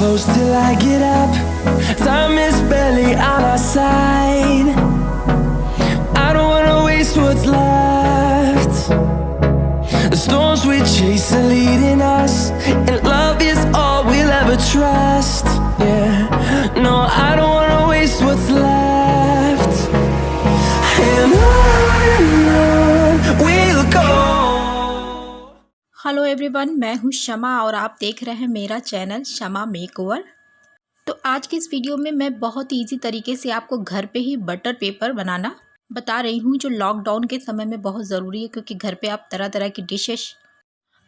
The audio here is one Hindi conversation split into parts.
close till I get up. Time is barely on our side. I don't wanna waste what's left. The storms we chase are leading us, and love is all we'll ever trust. Yeah, no, I don't wanna waste what's left. And on we'll go. Hello everyone, मैं हूँ शमा और आप देख रहे हैं मेरा चैनल शमा मेकओवर। तो आज की इस वीडियो में मैं बहुत इजी तरीके से आपको घर पे ही बटर पेपर बनाना बता रही हूँ, जो लॉकडाउन के समय में बहुत ज़रूरी है, क्योंकि घर पे आप तरह तरह की डिशेस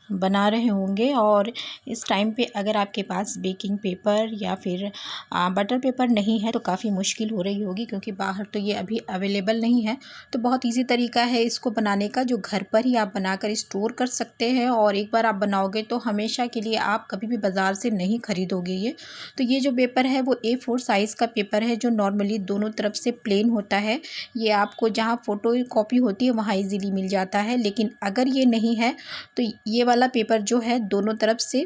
बना रहे होंगे और इस टाइम पे अगर आपके पास बेकिंग पेपर या फिर बटर पेपर नहीं है तो काफ़ी मुश्किल हो रही होगी, क्योंकि बाहर तो ये अभी अवेलेबल नहीं है। तो बहुत इजी तरीका है इसको बनाने का, जो घर पर ही आप बनाकर स्टोर कर सकते हैं और एक बार आप बनाओगे तो हमेशा के लिए आप कभी भी बाज़ार से नहीं ख़रीदोगे ये। तो ये जो पेपर है वो A4 साइज़ का पेपर है, जो नॉर्मली दोनों तरफ से प्लेन होता है। ये आपको जहाँ फ़ोटो कॉपी होती है वहाँ ईज़िली मिल जाता है, लेकिन अगर ये नहीं है तो ये वाला पेपर जो है दोनों तरफ से,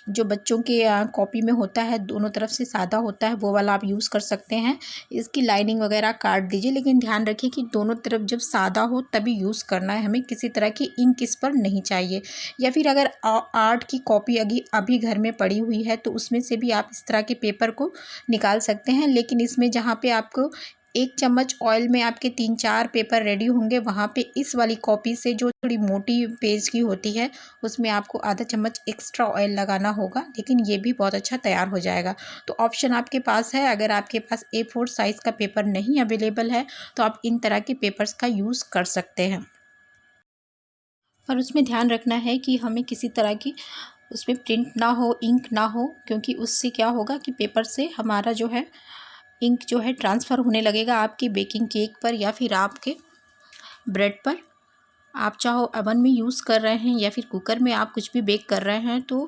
जो बच्चों के कॉपी में होता है दोनों तरफ से सादा होता है, वो वाला आप यूज़ कर सकते हैं। इसकी लाइनिंग वगैरह काट दीजिए, लेकिन ध्यान रखिए कि दोनों तरफ जब सादा हो तभी यूज़ करना है, हमें किसी तरह की इंक इस पर नहीं चाहिए। या फिर अगर आर्ट की कॉपी अभी घर में पड़ी हुई है तो उसमें से भी आप इस तरह के पेपर को निकाल सकते हैं, लेकिन इसमें जहाँ पे आपको 1 चम्मच ऑयल में आपके 3-4 पेपर रेडी होंगे, वहाँ पे इस वाली कॉपी से जो थोड़ी मोटी पेज की होती है उसमें आपको आधा चम्मच एक्स्ट्रा ऑयल लगाना होगा, लेकिन ये भी बहुत अच्छा तैयार हो जाएगा। तो ऑप्शन आपके पास है, अगर आपके पास A4 साइज़ का पेपर नहीं अवेलेबल है तो आप इन तरह के पेपर्स का यूज़ कर सकते हैं। और उसमें ध्यान रखना है कि हमें किसी तरह की उसमें प्रिंट ना हो, इंक ना हो, क्योंकि उससे क्या होगा कि पेपर से हमारा जो है इंक जो है ट्रांसफ़र होने लगेगा आपकी बेकिंग केक पर या फिर आपके ब्रेड पर। आप चाहो ओवन में यूज़ कर रहे हैं या फिर कुकर में आप कुछ भी बेक कर रहे हैं तो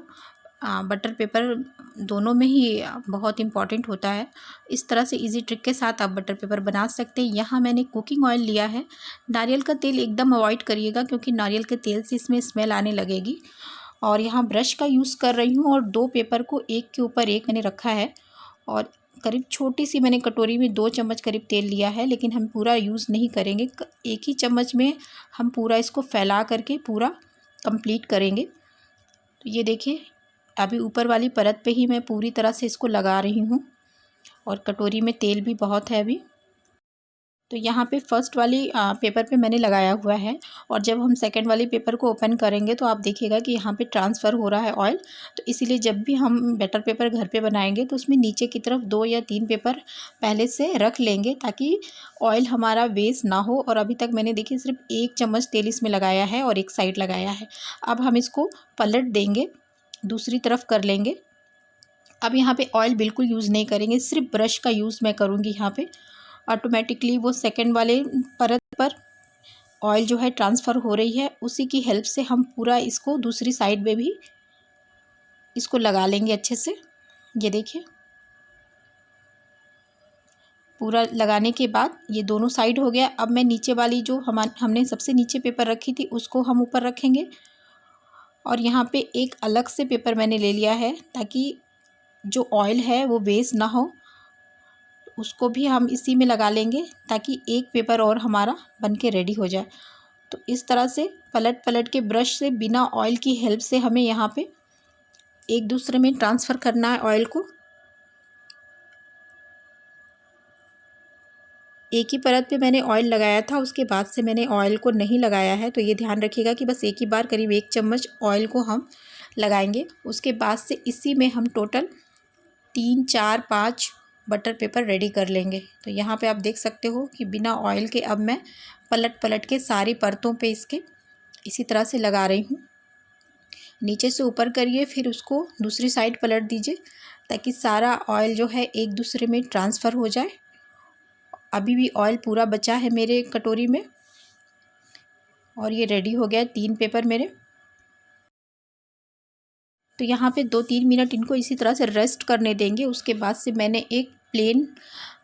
बटर पेपर दोनों में ही बहुत इम्पॉर्टेंट होता है। इस तरह से इजी ट्रिक के साथ आप बटर पेपर बना सकते हैं। यहाँ मैंने कुकिंग ऑयल लिया है। नारियल का तेल एकदम अवॉइड करिएगा, क्योंकि नारियल के तेल से इसमें स्मेल आने लगेगी। और यहाँ ब्रश का यूज़ कर रही हूँ और 2 पेपर को एक के ऊपर एक मैंने रखा है और करीब छोटी सी मैंने कटोरी में 2 चम्मच करीब तेल लिया है, लेकिन हम पूरा यूज़ नहीं करेंगे। एक ही चम्मच में हम पूरा इसको फैला करके पूरा कंप्लीट करेंगे। तो ये देखिए, अभी ऊपर वाली परत पे ही मैं पूरी तरह से इसको लगा रही हूँ और कटोरी में तेल भी बहुत है अभी। तो यहाँ पे फर्स्ट वाली पेपर पे मैंने लगाया हुआ है, और जब हम सेकंड वाली पेपर को ओपन करेंगे तो आप देखिएगा कि यहाँ पे ट्रांसफ़र हो रहा है ऑयल। तो इसीलिए जब भी हम बटर पेपर घर पे बनाएंगे तो उसमें नीचे की तरफ 2 या 3 पेपर पहले से रख लेंगे, ताकि ऑयल हमारा वेस्ट ना हो। और अभी तक मैंने देखिए सिर्फ 1 चम्मच तेल इसमें लगाया है और एक साइड लगाया है। अब हम इसको पलट देंगे, दूसरी तरफ कर लेंगे। अब यहाँ पे ऑयल बिल्कुल यूज़ नहीं करेंगे, सिर्फ ब्रश का यूज़ मैं करूँगी। यहाँ पे ऑटोमेटिकली वो सेकंड वाले परत पर ऑयल जो है ट्रांसफ़र हो रही है, उसी की हेल्प से हम पूरा इसको दूसरी साइड में भी इसको लगा लेंगे अच्छे से। ये देखिए, पूरा लगाने के बाद ये दोनों साइड हो गया। अब मैं नीचे वाली जो हमने सबसे नीचे पेपर रखी थी उसको हम ऊपर रखेंगे, और यहाँ पे एक अलग से पेपर मैंने ले लिया है ताकि जो ऑयल है वो वेस्ट ना हो। उसको भी हम इसी में लगा लेंगे ताकि एक पेपर और हमारा बन के रेडी हो जाए। तो इस तरह से पलट पलट के ब्रश से बिना ऑयल की हेल्प से हमें यहाँ पे एक दूसरे में ट्रांसफ़र करना है ऑयल को। एक ही परत पे मैंने ऑयल लगाया था, उसके बाद से मैंने ऑयल को नहीं लगाया है। तो ये ध्यान रखिएगा कि बस एक ही बार करीब 1 चम्मच ऑयल को हम लगाएंगे। उसके बाद से इसी में हम टोटल 3, 4, 5 बटर पेपर रेडी कर लेंगे। तो यहाँ पे आप देख सकते हो कि बिना ऑयल के अब मैं पलट पलट के सारी परतों पे इसके इसी तरह से लगा रही हूँ। नीचे से ऊपर करिए, फिर उसको दूसरी साइड पलट दीजिए ताकि सारा ऑयल जो है एक दूसरे में ट्रांसफ़र हो जाए। अभी भी ऑयल पूरा बचा है मेरे कटोरी में, और ये रेडी हो गया 3 पेपर मेरे। तो यहाँ पे 2-3 मिनट इनको इसी तरह से रेस्ट करने देंगे। उसके बाद से मैंने एक प्लेन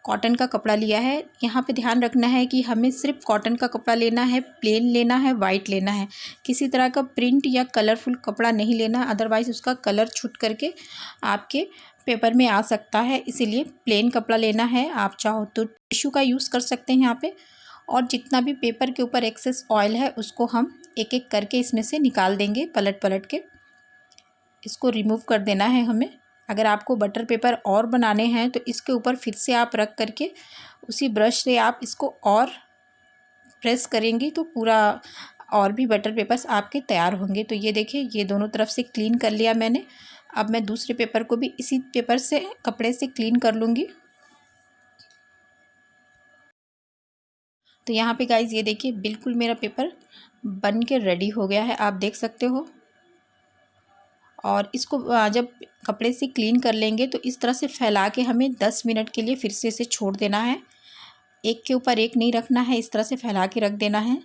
कॉटन का कपड़ा लिया है। यहाँ पे ध्यान रखना है कि हमें सिर्फ कॉटन का कपड़ा लेना है, प्लेन लेना है, वाइट लेना है। किसी तरह का प्रिंट या कलरफुल कपड़ा नहीं लेना, अदरवाइज़ उसका कलर छूट करके आपके पेपर में आ सकता है, इसीलिए प्लेन कपड़ा लेना है। आप चाहो तो टिश्यू का यूज़ कर सकते हैं यहाँ पे। और जितना भी पेपर के ऊपर एक्सेस ऑयल है उसको हम एक एक करके इसमें से निकाल देंगे, पलट पलट के इसको रिमूव कर देना है हमें। अगर आपको बटर पेपर और बनाने हैं तो इसके ऊपर फिर से आप रख करके उसी ब्रश से आप इसको और प्रेस करेंगी तो पूरा और भी बटर पेपर्स आपके तैयार होंगे। तो ये देखिए, ये दोनों तरफ से क्लीन कर लिया मैंने। अब मैं दूसरे पेपर को भी इसी पेपर से, कपड़े से क्लीन कर लूँगी। तो यहाँ पे गाइज़ ये देखिए, बिल्कुल मेरा पेपर बन के रेडी हो गया है, आप देख सकते हो। और इसको जब कपड़े से क्लीन कर लेंगे तो इस तरह से फैला के हमें 10 मिनट के लिए फिर से इसे छोड़ देना है। एक के ऊपर एक नहीं रखना है, इस तरह से फैला के रख देना है।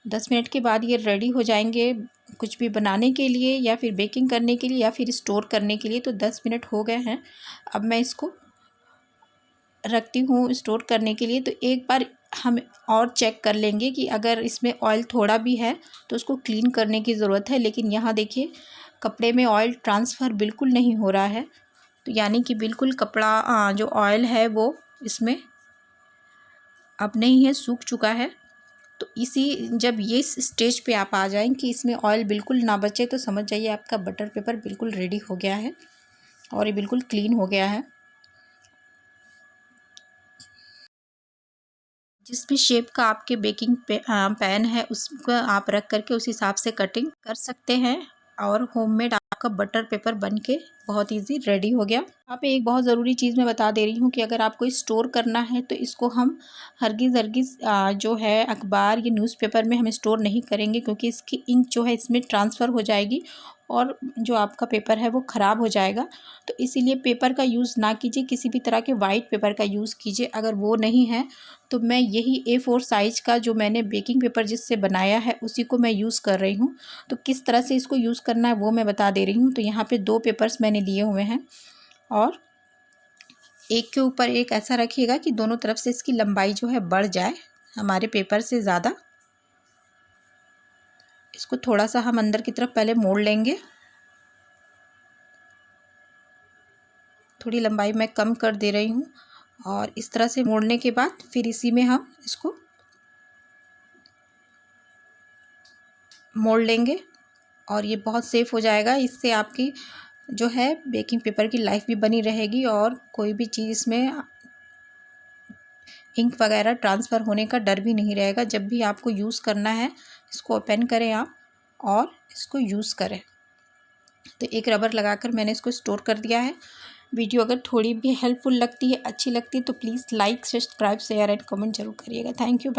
10 मिनट के बाद ये रेडी हो जाएंगे कुछ भी बनाने के लिए या फिर बेकिंग करने के लिए या फिर स्टोर करने के लिए। तो 10 मिनट हो गए हैं, अब मैं इसको रखती हूँ स्टोर करने के लिए। तो एक बार हम और चेक कर लेंगे कि अगर इसमें ऑयल थोड़ा भी है तो उसको क्लीन करने की ज़रूरत है। लेकिन यहाँ देखिए, कपड़े में ऑयल ट्रांसफ़र बिल्कुल नहीं हो रहा है। तो यानी कि बिल्कुल कपड़ा जो ऑयल है वो इसमें अब नहीं है, सूख चुका है। तो जब ये स्टेज पे आप आ जाएं कि इसमें ऑयल बिल्कुल ना बचे तो समझ जाइए आपका बटर पेपर बिल्कुल रेडी हो गया है और ये बिल्कुल क्लीन हो गया है। जिस भी शेप का आपके बेकिंग पैन है उसको आप रख करके उस हिसाब से कटिंग कर सकते हैं और होममेड आपका बटर पेपर बनके बहुत इजी रेडी हो गया। यहाँ पे एक बहुत ज़रूरी चीज़ मैं बता दे रही हूँ कि अगर आपको स्टोर करना है तो इसको हम हरगिज़ जो है अखबार या न्यूज़पेपर में हम स्टोर नहीं करेंगे, क्योंकि इसकी इंक जो है इसमें ट्रांसफ़र हो जाएगी और जो आपका पेपर है वो ख़राब हो जाएगा। तो इसीलिए पेपर का यूज़ ना कीजिए, किसी भी तरह के वाइट पेपर का यूज़ कीजिए। अगर वो नहीं है तो मैं यही A4 साइज़ का जो मैंने बेकिंग पेपर जिससे बनाया है उसी को मैं यूज़ कर रही हूँ। तो किस तरह से इसको यूज़ करना है वो मैं बता दे रही हूँ। तो यहाँ पे 2 पेपर्स मैंने लिए हुए हैं और एक के ऊपर एक ऐसा रखिएगा कि दोनों तरफ से इसकी लंबाई जो है बढ़ जाए हमारे पेपर से ज़्यादा। इसको थोड़ा सा हम अंदर की तरफ पहले मोड़ लेंगे, थोड़ी लंबाई मैं कम कर दे रही हूँ। और इस तरह से मोड़ने के बाद फिर इसी में हम इसको मोड़ लेंगे और ये बहुत सेफ़ हो जाएगा। इससे आपकी जो है बेकिंग पेपर की लाइफ भी बनी रहेगी और कोई भी चीज़ इसमें इंक वगैरह ट्रांसफ़र होने का डर भी नहीं रहेगा। जब भी आपको यूज़ करना है इसको ओपन करें आप और इसको यूज़ करें। तो एक रबर लगाकर मैंने इसको स्टोर कर दिया है। वीडियो अगर थोड़ी भी हेल्पफुल लगती है, अच्छी लगती है तो please like, subscribe, share and comment जरूर करिएगा। Thank you.